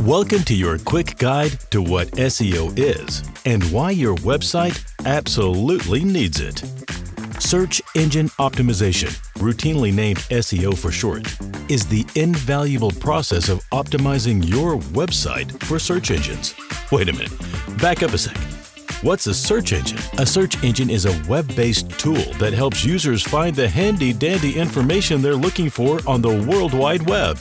Welcome to your quick guide to what SEO is and why your website absolutely needs it. Search engine optimization, routinely named SEO for short, is the invaluable process of optimizing your website for search engines. Wait a minute, back up a sec. What's a search engine? A search engine is a web-based tool that helps users find the handy-dandy information they're looking for on the World Wide Web.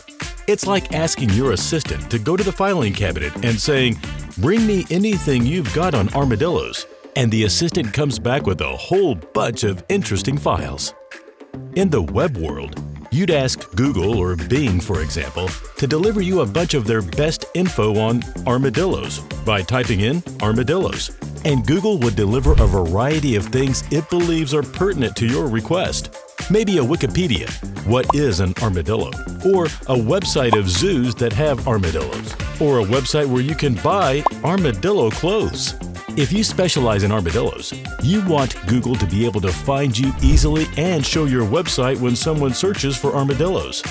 It's like asking your assistant to go to the filing cabinet and saying, "Bring me anything you've got on armadillos," and the assistant comes back with a whole bunch of interesting files. In the web world, you'd ask Google or Bing, for example, to deliver you a bunch of their best info on armadillos by typing in armadillos, and Google would deliver a variety of things it believes are pertinent to your request. Maybe a Wikipedia, what is an armadillo, or a website of zoos that have armadillos, or a website where you can buy armadillo clothes. If you specialize in armadillos, you want Google to be able to find you easily and show your website when someone searches for armadillos.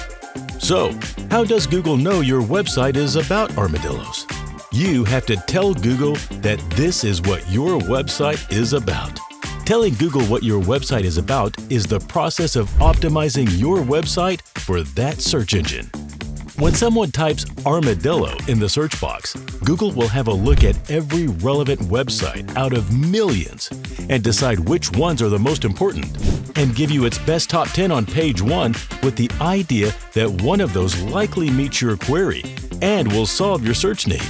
So, how does Google know your website is about armadillos? You have to tell Google that this is what your website is about. Telling Google what your website is about is the process of optimizing your website for that search engine. When someone types armadillo in the search box, Google will have a look at every relevant website out of millions and decide which ones are the most important, and give you its best top 10 on page 1 with the idea that one of those likely meets your query and will solve your search need.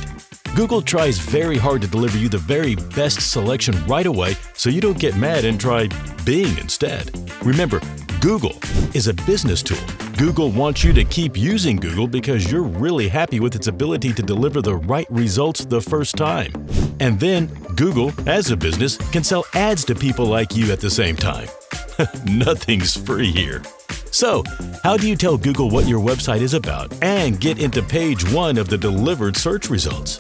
Google tries very hard to deliver you the very best selection right away so you don't get mad and try Bing instead. Remember, Google is a business tool. Google wants you to keep using Google because you're really happy with its ability to deliver the right results the first time. And then Google, as a business, can sell ads to people like you at the same time. Nothing's free here. So, how do you tell Google what your website is about and get into page 1 of the delivered search results?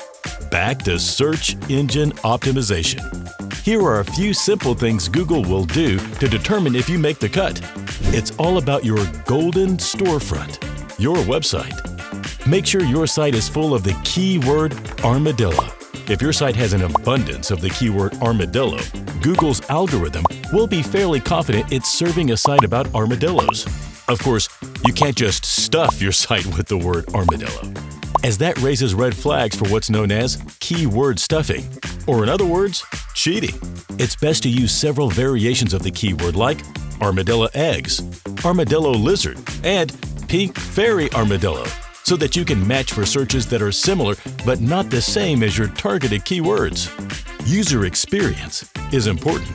Back to search engine optimization. Here are a few simple things Google will do to determine if you make the cut. It's all about your golden storefront, your website. Make sure your site is full of the keyword armadillo. If your site has an abundance of the keyword armadillo, Google's algorithm will be fairly confident it's serving a site about armadillos. Of course, you can't just stuff your site with the word armadillo, as that raises red flags for what's known as keyword stuffing, or in other words, cheating. It's best to use several variations of the keyword like armadillo eggs, armadillo lizard, and pink fairy armadillo, so that you can match for searches that are similar but not the same as your targeted keywords. User experience is important.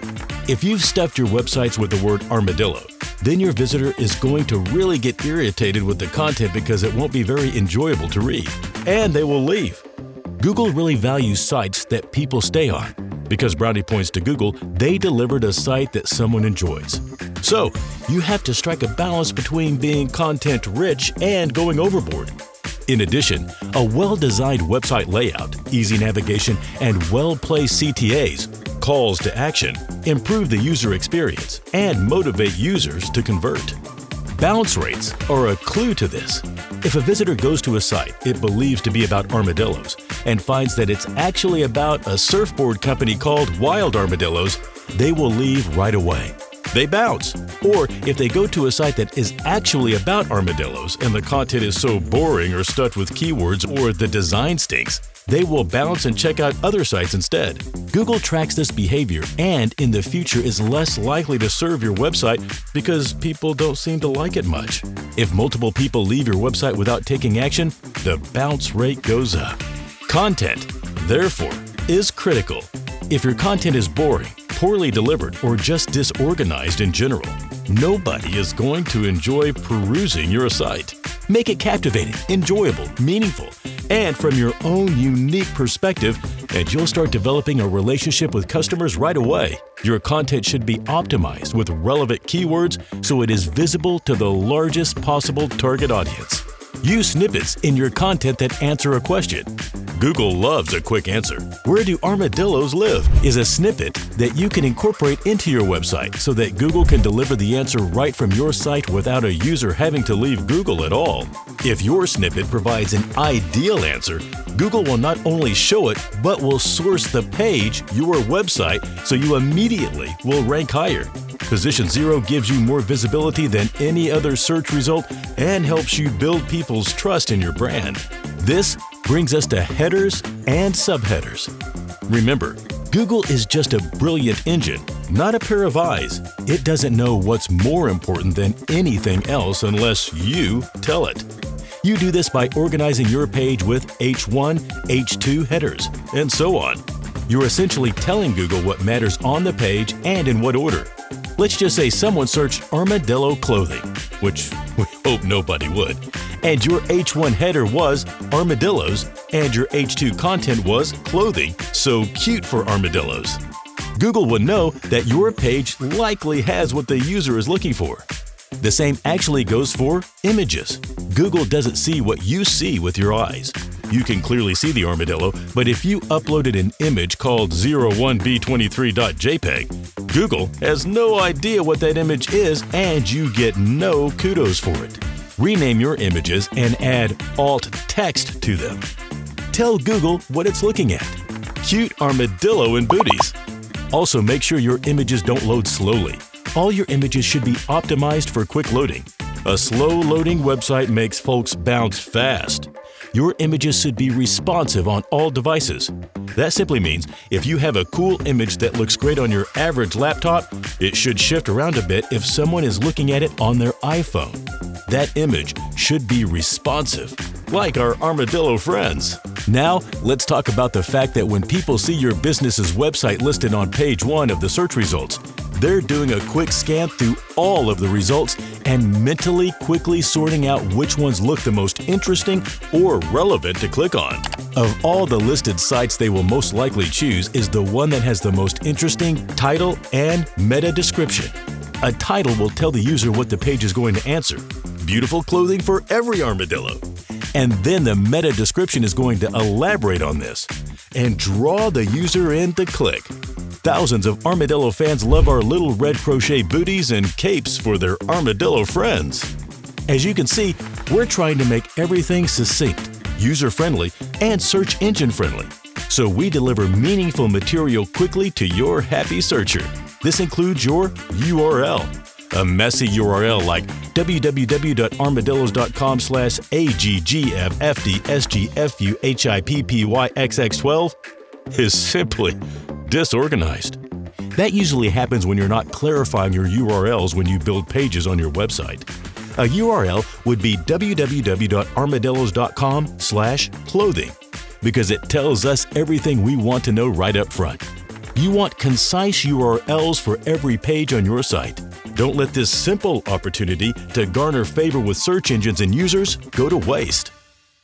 If you've stuffed your websites with the word armadillo, then your visitor is going to really get irritated with the content because it won't be very enjoyable to read, and they will leave. Google really values sites that people stay on. Because brownie points to Google, they delivered a site that someone enjoys. So, you have to strike a balance between being content-rich and going overboard. In addition, a well-designed website layout, easy navigation, and well-placed CTAs, calls to action, improve the user experience and motivate users to convert. Bounce rates are a clue to this. If a visitor goes to a site it believes to be about armadillos and finds that it's actually about a surfboard company called Wild Armadillos, they will leave right away. They bounce. Or if they go to a site that is actually about armadillos and the content is so boring or stuffed with keywords or the design stinks, they will bounce and check out other sites instead. Google tracks this behavior and in the future is less likely to serve your website because people don't seem to like it much. If multiple people leave your website without taking action, the bounce rate goes up. Content, therefore, is critical. If your content is boring, poorly delivered, or just disorganized in general, nobody is going to enjoy perusing your site. Make it captivating, enjoyable, meaningful, and from your own unique perspective, and you'll start developing a relationship with customers right away. Your content should be optimized with relevant keywords so it is visible to the largest possible target audience. Use snippets in your content that answer a question. Google loves a quick answer. "Where do armadillos live?" is a snippet that you can incorporate into your website so that Google can deliver the answer right from your site without a user having to leave Google at all. If your snippet provides an ideal answer, Google will not only show it, but will source the page, your website, so you immediately will rank higher. Position 0 gives you more visibility than any other search result and helps you build people's trust in your brand. This brings us to headers and subheaders. Remember, Google is just a brilliant engine, not a pair of eyes. It doesn't know what's more important than anything else unless you tell it. You do this by organizing your page with H1, H2 headers, and so on. You're essentially telling Google what matters on the page and in what order. Let's just say someone searched armadillo clothing, which we hope nobody would, and your H1 header was armadillos, and your H2 content was clothing, so cute for armadillos. Google would know that your page likely has what the user is looking for. The same actually goes for images. Google doesn't see what you see with your eyes. You can clearly see the armadillo, but if you uploaded an image called 01b23.jpg, Google has no idea what that image is and you get no kudos for it. Rename your images and add alt text to them. Tell Google what it's looking at. Cute armadillo and booties. Also, make sure your images don't load slowly. All your images should be optimized for quick loading. A slow-loading website makes folks bounce fast. Your images should be responsive on all devices. That simply means if you have a cool image that looks great on your average laptop, it should shift around a bit if someone is looking at it on their iPhone. That image should be responsive, like our armadillo friends. Now, let's talk about the fact that when people see your business's website listed on page 1 of the search results, they're doing a quick scan through all of the results and mentally quickly sorting out which ones look the most interesting or relevant to click on. Of all the listed sites they will most likely choose is the one that has the most interesting title and meta description. A title will tell the user what the page is going to answer. Beautiful clothing for every armadillo. And then the meta description is going to elaborate on this and draw the user in to click. Thousands of armadillo fans love our little red crochet booties and capes for their armadillo friends. As you can see, we're trying to make everything succinct, user-friendly, and search engine-friendly, so we deliver meaningful material quickly to your happy searcher. This includes your URL. A messy URL like www.armadillos.com/AGGFFDSGFUHIPPYXX12 is simply disorganized. That usually happens when you're not clarifying your URLs when you build pages on your website. A URL would be www.armadillos.com/clothing because it tells us everything we want to know right up front. You want concise URLs for every page on your site. Don't let this simple opportunity to garner favor with search engines and users go to waste.